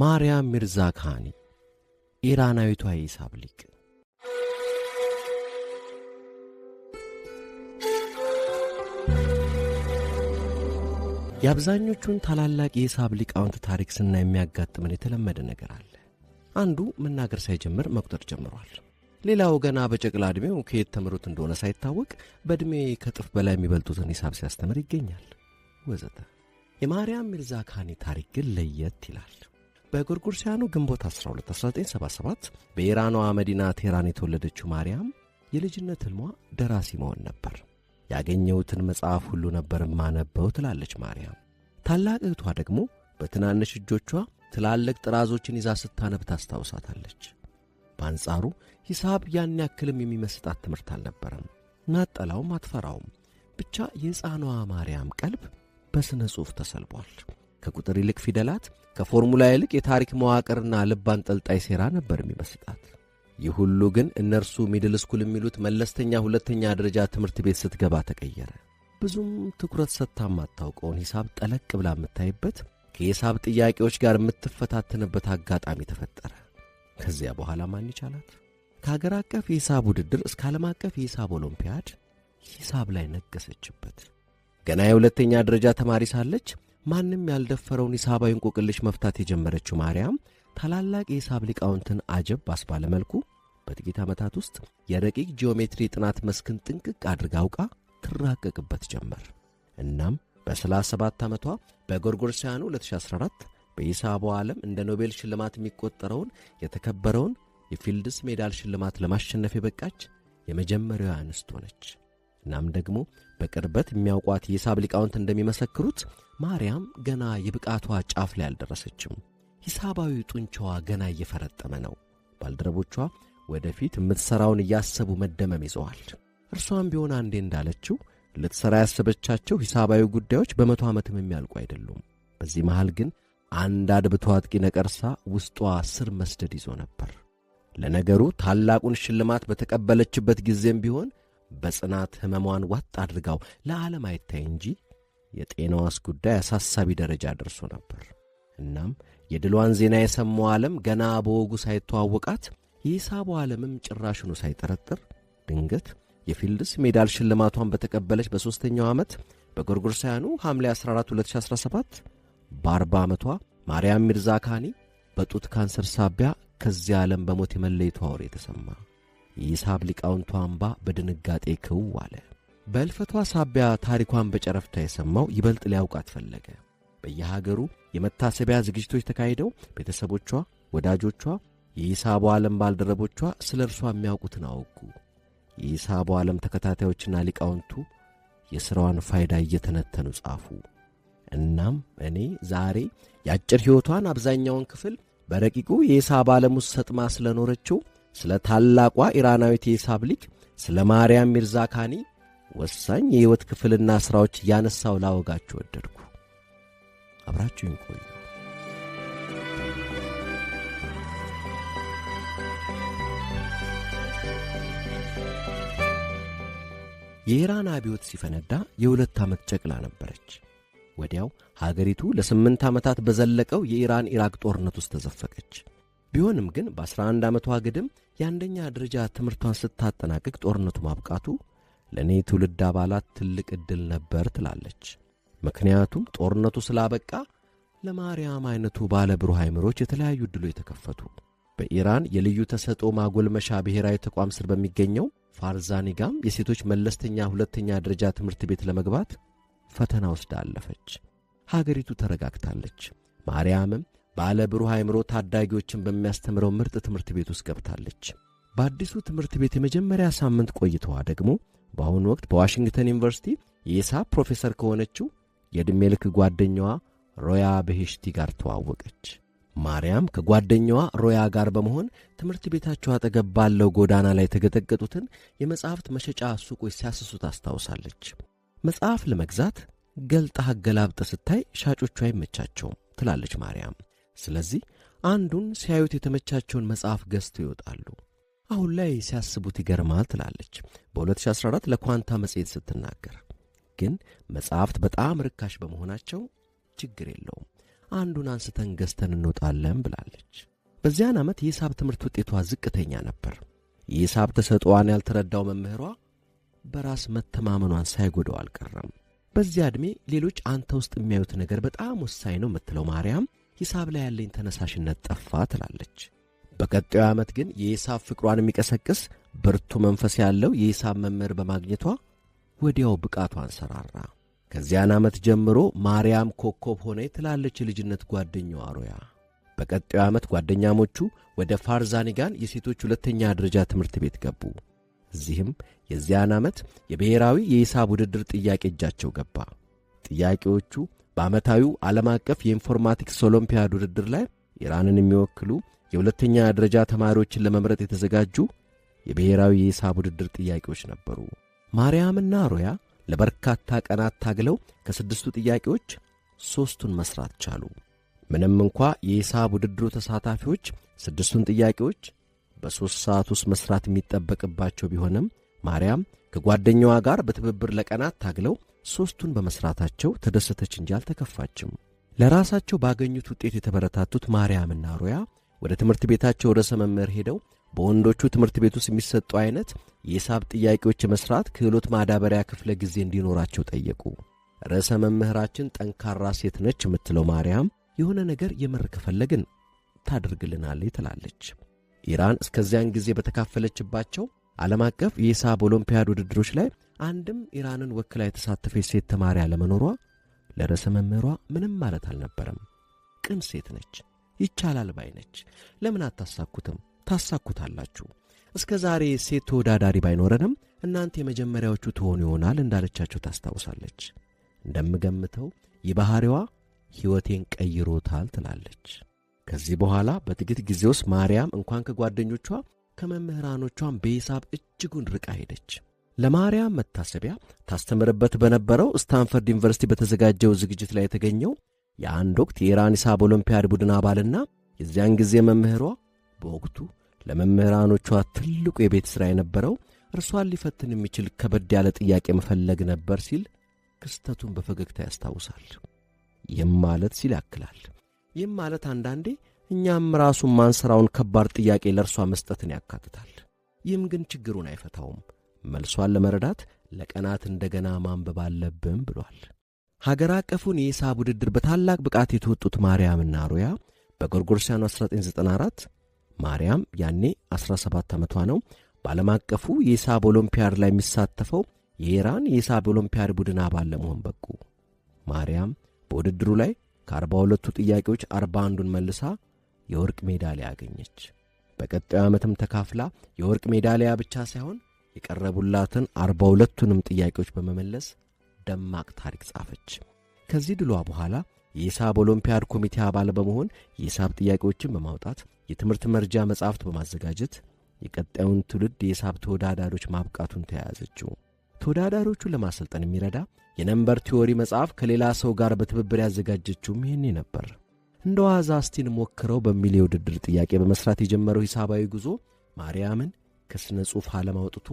ማርያም ሚርዛካኒ ኢራናዊቷ የሂሳብ ሊቅ። የአብዛኞቹን ታላላቅ የሂሳብ ሊቃውንት ታሪክ ስናይ የሚያጋጥመን የተለመደ ነገር አለ። አንዱ መናገር ሳይጀምር መቁጠር ጀምሯል። ሌላው ገና በጨቅላ ዕድሜው ከየት ተምሮት እንደሆነ ሳይታወቅ በዕድሜ ከጥፍ በላይ የሚበልጡትን ሂሳብ ሲያስተምር ይገኛል ወዘተ። የማርያም ሚርዛካኒ ታሪክ ግን ለየት ይላል። በጎርጎርሲያኑ ግንቦት 12 1977 በኢራኗ መዲና ቴህራን የተወለደችው ማርያም የልጅነት ሕልሟ ደራሲ መሆን ነበር። ያገኘሁትን መጽሐፍ ሁሉ ነበር ማነበው ትላለች ማርያም። ታላቅ እህቷ ደግሞ በትናንሽ እጆቿ ትላልቅ ጥራዞችን ይዛ ስታነብ ታስታውሳታለች። በአንጻሩ ሂሳብ ያን ያክልም የሚመስጣት ትምህርት አልነበረም። ናጠላውም አትፈራውም። ብቻ የሕፃኗ ማርያም ቀልብ በስነ ጽሑፍ ተሰልቧል። ከቁጥር ይልቅ ፊደላት፣ ከፎርሙላ ይልቅ የታሪክ መዋቅርና ልብ አንጠልጣይ ሴራ ነበር የሚመስጣት። ይህ ሁሉ ግን እነርሱ ሚድል ስኩል የሚሉት መለስተኛ ሁለተኛ ደረጃ ትምህርት ቤት ስትገባ ተቀየረ። ብዙም ትኩረት ሰጥታ የማታውቀውን ሂሳብ ጠለቅ ብላ የምታይበት፣ ከሂሳብ ጥያቄዎች ጋር የምትፈታተንበት አጋጣሚ ተፈጠረ። ከዚያ በኋላ ማን ይቻላት? ከሀገር አቀፍ የሂሳብ ውድድር እስከ ዓለም አቀፍ የሂሳብ ኦሎምፒያድ ሂሳብ ላይ ነገሰችበት። ገና የሁለተኛ ደረጃ ተማሪ ሳለች ማንም ያልደፈረውን ሂሳባዊ እንቆቅልሽ መፍታት የጀመረችው ማርያም ታላላቅ የሂሳብ ሊቃውንትን አጀብ ባስባለ መልኩ በጥቂት ዓመታት ውስጥ የረቂቅ ጂኦሜትሪ ጥናት መስክን ጥንቅቅ አድርጋ አውቃ ትራቀቅበት ጀመር። እናም በ37 ዓመቷ በጎርጎርሲያኑ 2014 በሂሳቡ ዓለም እንደ ኖቤል ሽልማት የሚቆጠረውን የተከበረውን የፊልድስ ሜዳል ሽልማት ለማሸነፍ የበቃች የመጀመሪያዋ እንስት ሆነች። እናም ደግሞ በቅርበት የሚያውቋት የሂሳብ ሊቃውንት እንደሚመሰክሩት ማርያም ገና የብቃቷ ጫፍ ላይ አልደረሰችም። ሂሳባዊ ጡንቻዋ ገና እየፈረጠመ ነው። ባልደረቦቿ ወደፊት የምትሠራውን እያሰቡ መደመም ይዘዋል። እርሷም ቢሆን አንዴ እንዳለችው ልትሠራ ያሰበቻቸው ሂሳባዊ ጉዳዮች በ100 ዓመትም የሚያልቁ አይደሉም። በዚህ መሃል ግን አንድ አድብቶ አጥቂ ነቀርሳ ውስጧ ስር መስደድ ይዞ ነበር። ለነገሩ ታላቁን ሽልማት በተቀበለችበት ጊዜም ቢሆን በጽናት ሕመሟን ዋጥ አድርጋው ለዓለም አይታይ እንጂ የጤናዋስ ጉዳይ አሳሳቢ ደረጃ ደርሶ ነበር። እናም የድሏን ዜና የሰማው ዓለም ገና በወጉ ሳይተዋወቃት የሂሳቡ ዓለምም ጭራሽኑ ሳይጠረጥር ድንገት የፊልድስ ሜዳል ሽልማቷን በተቀበለች በሦስተኛው ዓመት በጎርጎርሳውያኑ ሐምሌ 14 2017 በ40 ዓመቷ ማርያም ሚርዛካኒ በጡት ካንሰር ሳቢያ ከዚህ ዓለም በሞት የመለየቷ ወሬ ተሰማ። የሂሳብ ሊቃውንቷ እምባ በድንጋጤ ክው አለ። በእልፈቷ ሳቢያ ታሪኳን በጨረፍታ የሰማው ይበልጥ ሊያውቃት ፈለገ። በየሀገሩ የመታሰቢያ ዝግጅቶች ተካሂደው ቤተሰቦቿ፣ ወዳጆቿ፣ የሂሳቡ ዓለም ባልደረቦቿ ስለ እርሷ የሚያውቁትን አወጉ። የሂሳቡ ዓለም ተከታታዮችና ሊቃውንቱ የሥራዋን ፋይዳ እየተነተኑ ጻፉ። እናም እኔ ዛሬ የአጭር ሕይወቷን አብዛኛውን ክፍል በረቂቁ የሂሳብ ዓለም ውስጥ ሰጥማ ስለኖረችው ስለ ታላቋ ኢራናዊት የሂሳብ ሊቅ ስለ ማርያም ሚርዛካኒ ወሳኝ የሕይወት ክፍልና ሥራዎች እያነሳው ላወጋችሁ ወደድኩ። አብራችሁን ቆዩ። የኢራን አብዮት ሲፈነዳ የ2 ዓመት ጨቅላ ነበረች። ወዲያው ሀገሪቱ ለ8 ዓመታት በዘለቀው የኢራን ኢራቅ ጦርነት ውስጥ ተዘፈቀች። ቢሆንም ግን በ11 ዓመቷ ግድም የአንደኛ ደረጃ ትምህርቷን ስታጠናቅቅ ጦርነቱ ማብቃቱ ለእኔ ትውልድ አባላት ትልቅ ዕድል ነበር ትላለች። ምክንያቱም ጦርነቱ ስላበቃ ለማርያም አይነቱ ባለ ብሩህ አእምሮች የተለያዩ ዕድሎች የተከፈቱ። በኢራን የልዩ ተሰጥኦ ማጎልመሻ ብሔራዊ ተቋም ስር በሚገኘው ፋርዛኒጋም የሴቶች መለስተኛ ሁለተኛ ደረጃ ትምህርት ቤት ለመግባት ፈተና ወስዳ አለፈች። ሀገሪቱ ተረጋግታለች። ማርያምም ባለ ብሩህ አእምሮ ታዳጊዎችን በሚያስተምረው ምርጥ ትምህርት ቤት ውስጥ ገብታለች። በአዲሱ ትምህርት ቤት የመጀመሪያ ሳምንት ቆይታዋ ደግሞ በአሁኑ ወቅት በዋሽንግተን ዩኒቨርሲቲ የሂሳብ ፕሮፌሰር ከሆነችው የዕድሜ ልክ ጓደኛዋ ሮያ በሄሽቲ ጋር ተዋወቀች። ማርያም ከጓደኛዋ ሮያ ጋር በመሆን ትምህርት ቤታቸው አጠገብ ባለው ጎዳና ላይ የተገጠገጡትን የመጽሐፍት መሸጫ ሱቆች ሲያስሱ ታስታውሳለች። መጽሐፍ ለመግዛት ገልጣ አገላብጠ ስታይ ሻጮቹ አይመቻቸውም ትላለች ማርያም። ስለዚህ አንዱን ሲያዩት የተመቻቸውን መጽሐፍ ገዝተው ይወጣሉ። አሁን ላይ ሲያስቡት ይገርማል ትላለች በ2014 ለኳንታ መጽሔት ስትናገር። ግን መጽሐፍት በጣም ርካሽ በመሆናቸው ችግር የለውም፣ አንዱን አንስተን ገዝተን እንወጣለን ብላለች። በዚያን ዓመት የሂሳብ ትምህርት ውጤቷ ዝቅተኛ ነበር። የሂሳብ ተሰጥኦዋን ያልተረዳው መምህሯ በራስ መተማመኗን ሳይጎዳው አልቀረም። በዚያ ዕድሜ ሌሎች አንተ ውስጥ የሚያዩት ነገር በጣም ወሳኝ ነው የምትለው ማርያም ሂሳብ ላይ ያለኝ ተነሳሽነት ጠፋ ትላለች። በቀጣዩ ዓመት ግን የሂሳብ ፍቅሯን የሚቀሰቅስ ብርቱ መንፈስ ያለው የሂሳብ መምህር በማግኘቷ ወዲያው ብቃቷ አንሰራራ። ከዚያን ዓመት ጀምሮ ማርያም ኮከብ ሆነ ትላለች የልጅነት ጓደኛዋ ሮያ። በቀጣዩ ዓመት ጓደኛሞቹ ወደ ፋርዛኒጋን የሴቶች ሁለተኛ ደረጃ ትምህርት ቤት ገቡ። እዚህም የዚያን ዓመት የብሔራዊ የሂሳብ ውድድር ጥያቄ እጃቸው ገባ። ጥያቄዎቹ በዓመታዊው ዓለም አቀፍ የኢንፎርማቲክስ ኦሎምፒያድ ውድድር ላይ ኢራንን የሚወክሉ የሁለተኛ ደረጃ ተማሪዎችን ለመምረጥ የተዘጋጁ የብሔራዊ የሂሳብ ውድድር ጥያቄዎች ነበሩ። ማርያምና ሮያ ለበርካታ ቀናት ታግለው ከስድስቱ ጥያቄዎች ሦስቱን መስራት ቻሉ። ምንም እንኳ የሂሳብ ውድድሩ ተሳታፊዎች ስድስቱን ጥያቄዎች በ3 ሰዓት ውስጥ መስራት የሚጠበቅባቸው ቢሆንም ማርያም ከጓደኛዋ ጋር በትብብር ለቀናት ታግለው ሦስቱን በመስራታቸው ተደሰተች እንጂ አልተከፋችም። ለራሳቸው ባገኙት ውጤት የተበረታቱት ማርያምና ሮያ ወደ ትምህርት ቤታቸው ርዕሰ መምህር ሄደው በወንዶቹ ትምህርት ቤት ውስጥ የሚሰጡ አይነት የሂሳብ ጥያቄዎች መስራት ክህሎት ማዳበሪያ ክፍለ ጊዜ እንዲኖራቸው ጠየቁ። ርዕሰ መምህራችን ጠንካራ ሴት ነች የምትለው ማርያም የሆነ ነገር የምር ከፈለግን ታደርግልናለች ትላለች። ኢራን እስከዚያን ጊዜ በተካፈለችባቸው ዓለም አቀፍ የሂሳብ ኦሎምፒያድ ውድድሮች ላይ አንድም ኢራንን ወክላ የተሳተፈች ሴት ተማሪ አለመኖሯ ለርዕሰ መምህሯ ምንም ማለት አልነበረም። ቅን ሴት ነች፣ ይቻላል ባይ ነች። ለምን አታሳኩትም? ታሳኩታላችሁ። እስከ ዛሬ ሴት ተወዳዳሪ ባይኖረንም እናንተ የመጀመሪያዎቹ ትሆኑ ይሆናል እንዳለቻቸው ታስታውሳለች። እንደምገምተው የባህሪዋ ሕይወቴን ቀይሮታል ትላለች። ከዚህ በኋላ በጥቂት ጊዜ ውስጥ ማርያም እንኳን ከጓደኞቿ ከመምህራኖቿም በሂሳብ እጅጉን ርቃ ሄደች። ለማርያም መታሰቢያ ታስተምርበት በነበረው ስታንፈርድ ዩኒቨርሲቲ በተዘጋጀው ዝግጅት ላይ የተገኘው የአንድ ወቅት የኢራን ሂሳብ ኦሎምፒያድ ቡድን አባልና የዚያን ጊዜ መምህሯ በወቅቱ ለመምህራኖቿ ትልቁ የቤት ሥራ የነበረው እርሷን ሊፈትን የሚችል ከበድ ያለ ጥያቄ መፈለግ ነበር ሲል ክስተቱን በፈገግታ ያስታውሳል። ይህም ማለት ሲል ያክላል። ይህም ማለት አንዳንዴ እኛም ራሱን ማንሰራውን ከባድ ጥያቄ ለእርሷ መስጠትን ያካትታል። ይህም ግን ችግሩን አይፈታውም። መልሷን ለመረዳት ለቀናት እንደገና ማንበብ አለብን ብሏል። ሀገር አቀፉን የሂሳብ ውድድር በታላቅ ብቃት የተወጡት ማርያምና ሮያ በጎርጎሮሳውያኑ 1994 ማርያም ያኔ 17 ዓመቷ ነው በዓለም አቀፉ የሂሳብ ኦሎምፒያድ ላይ የሚሳተፈው የኢራን የሂሳብ ኦሎምፒያድ ቡድን አባል ለመሆን በቁ። ማርያም በውድድሩ ላይ ከ42ቱ ጥያቄዎች 41ን መልሳ የወርቅ ሜዳሊያ አገኘች። በቀጣዩ ዓመትም ተካፍላ የወርቅ ሜዳሊያ ብቻ ሳይሆን የቀረቡላትን 42ቱንም ጥያቄዎች በመመለስ ደማቅ ታሪክ ጻፈች። ከዚህ ድሏ በኋላ የሂሳብ ኦሎምፒያድ ኮሚቴ አባል በመሆን የሂሳብ ጥያቄዎችን በማውጣት የትምህርት መርጃ መጻሕፍት በማዘጋጀት የቀጣዩን ትውልድ የሂሳብ ተወዳዳሪዎች ማብቃቱን ተያያዘችው። ተወዳዳሪዎቹን ለማሰልጠን የሚረዳ የነምበር ቲዎሪ መጽሐፍ ከሌላ ሰው ጋር በትብብር ያዘጋጀችውም ይህኔ ነበር። እንደ ዋዛ እስቲን ሞክረው በሚል የውድድር ጥያቄ በመስራት የጀመረው ሂሳባዊ ጉዞ ማርያምን ከስነ ጽሑፍ ዓለም አውጥቶ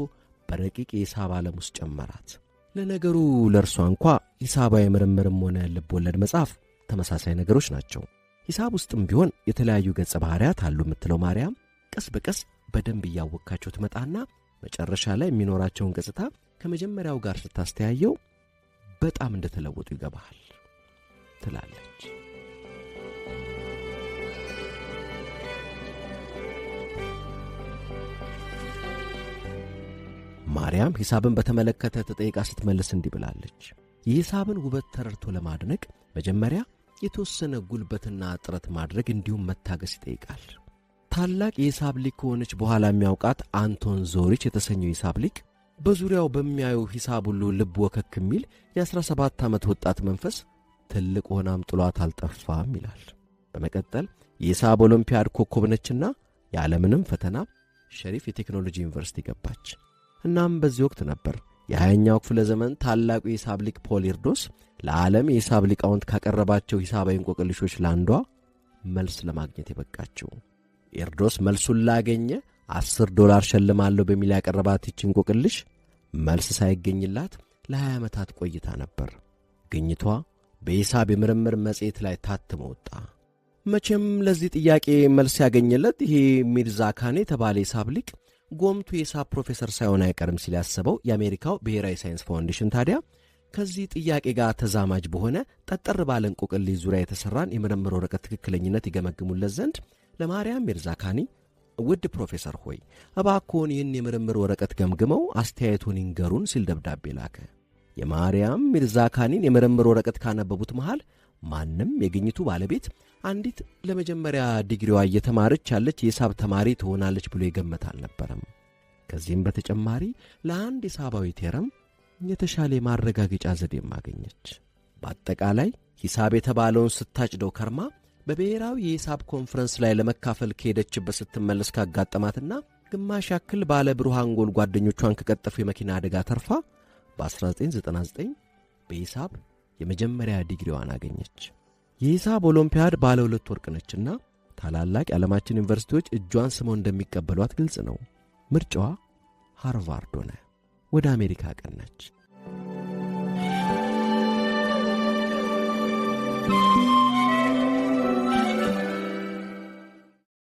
በረቂቅ የሂሳብ ዓለም ውስጥ ጨመራት። ለነገሩ ለእርሷ እንኳ ሂሳባዊ ምርምርም ሆነ ልብ ወለድ መጽሐፍ ተመሳሳይ ነገሮች ናቸው። ሂሳብ ውስጥም ቢሆን የተለያዩ ገጸ ባህሪያት አሉ የምትለው ማርያም ቀስ በቀስ በደንብ እያወካቸው ትመጣና መጨረሻ ላይ የሚኖራቸውን ገጽታ ከመጀመሪያው ጋር ስታስተያየው በጣም እንደተለወጡ ይገባሃል ትላለች። ማርያም ሂሳብን በተመለከተ ተጠይቃ ስትመልስ እንዲህ ብላለች። የሂሳብን ውበት ተረድቶ ለማድነቅ መጀመሪያ የተወሰነ ጉልበትና ጥረት ማድረግ እንዲሁም መታገስ ይጠይቃል። ታላቅ የሂሳብ ሊቅ ከሆነች በኋላ የሚያውቃት አንቶን ዞሪች የተሰኘው ሂሳብ ሊቅ በዙሪያው በሚያዩ ሂሳብ ሁሉ ልብ ወከክ የሚል የ17 ዓመት ወጣት መንፈስ ትልቅ ሆናም ጥሏት አልጠፋም ይላል። በመቀጠል የሂሳብ ኦሎምፒያድ ኮከብ ነችና ያለምንም ፈተና ሸሪፍ የቴክኖሎጂ ዩኒቨርሲቲ ገባች። እናም በዚህ ወቅት ነበር የ20ኛው ክፍለ ዘመን ታላቁ የሂሳብ ሊቅ ፖል ኤርዶስ ለዓለም የሂሳብ ሊቃውንት ካቀረባቸው ሂሳባዊ እንቆቅልሾች ለአንዷ መልስ ለማግኘት የበቃችው። ኤርዶስ መልሱን ላገኘ $10 ሸልማለሁ በሚል ያቀረባት ይህች እንቆቅልሽ መልስ ሳይገኝላት ለ20 ዓመታት ቆይታ ነበር። ግኝቷ በሂሳብ የምርምር መጽሔት ላይ ታትሞ ወጣ። መቼም ለዚህ ጥያቄ መልስ ያገኘለት ይሄ ሚርዛ ካኔ የተባለ ሂሳብ ሊቅ ጎምቱ የሂሳብ ፕሮፌሰር ሳይሆን አይቀርም ሲል ያሰበው የአሜሪካው ብሔራዊ ሳይንስ ፋውንዴሽን ታዲያ ከዚህ ጥያቄ ጋር ተዛማጅ በሆነ ጠጠር ባለ እንቆቅልሽ ዙሪያ የተሰራን የምርምር ወረቀት ትክክለኝነት ይገመግሙለት ዘንድ ለማርያም ሚርዛ ካኒ ውድ ፕሮፌሰር ሆይ እባክዎን ይህን የምርምር ወረቀት ገምግመው አስተያየቱን ይንገሩን ሲል ደብዳቤ ላከ። የማርያም ሚርዛ ካኒን የምርምር ወረቀት ካነበቡት መሃል ማንም የግኝቱ ባለቤት አንዲት ለመጀመሪያ ዲግሪዋ እየተማረች ያለች የሂሳብ ተማሪ ትሆናለች ብሎ ይገመት አልነበረም። ከዚህም በተጨማሪ ለአንድ ሂሳባዊ ቴረም የተሻለ ማረጋገጫ ዘዴም አገኘች። በአጠቃላይ ሂሳብ የተባለውን ስታጭደው ከርማ በብሔራዊ የሂሳብ ኮንፈረንስ ላይ ለመካፈል ከሄደችበት ስትመለስ ካጋጠማትና ግማሽ ያክል ባለ ብሩህ አንጎል ጓደኞቿን ከቀጠፉ የመኪና አደጋ ተርፋ በ1999 በሂሳብ የመጀመሪያ ዲግሪዋን አገኘች። የሂሳብ ኦሎምፒያድ ባለ 2 ወርቅ ነችና ታላላቅ የዓለማችን ዩኒቨርሲቲዎች እጇን ስመው እንደሚቀበሏት ግልጽ ነው። ምርጫዋ ሃርቫርድ ሆነ። ወደ አሜሪካ ቀናች።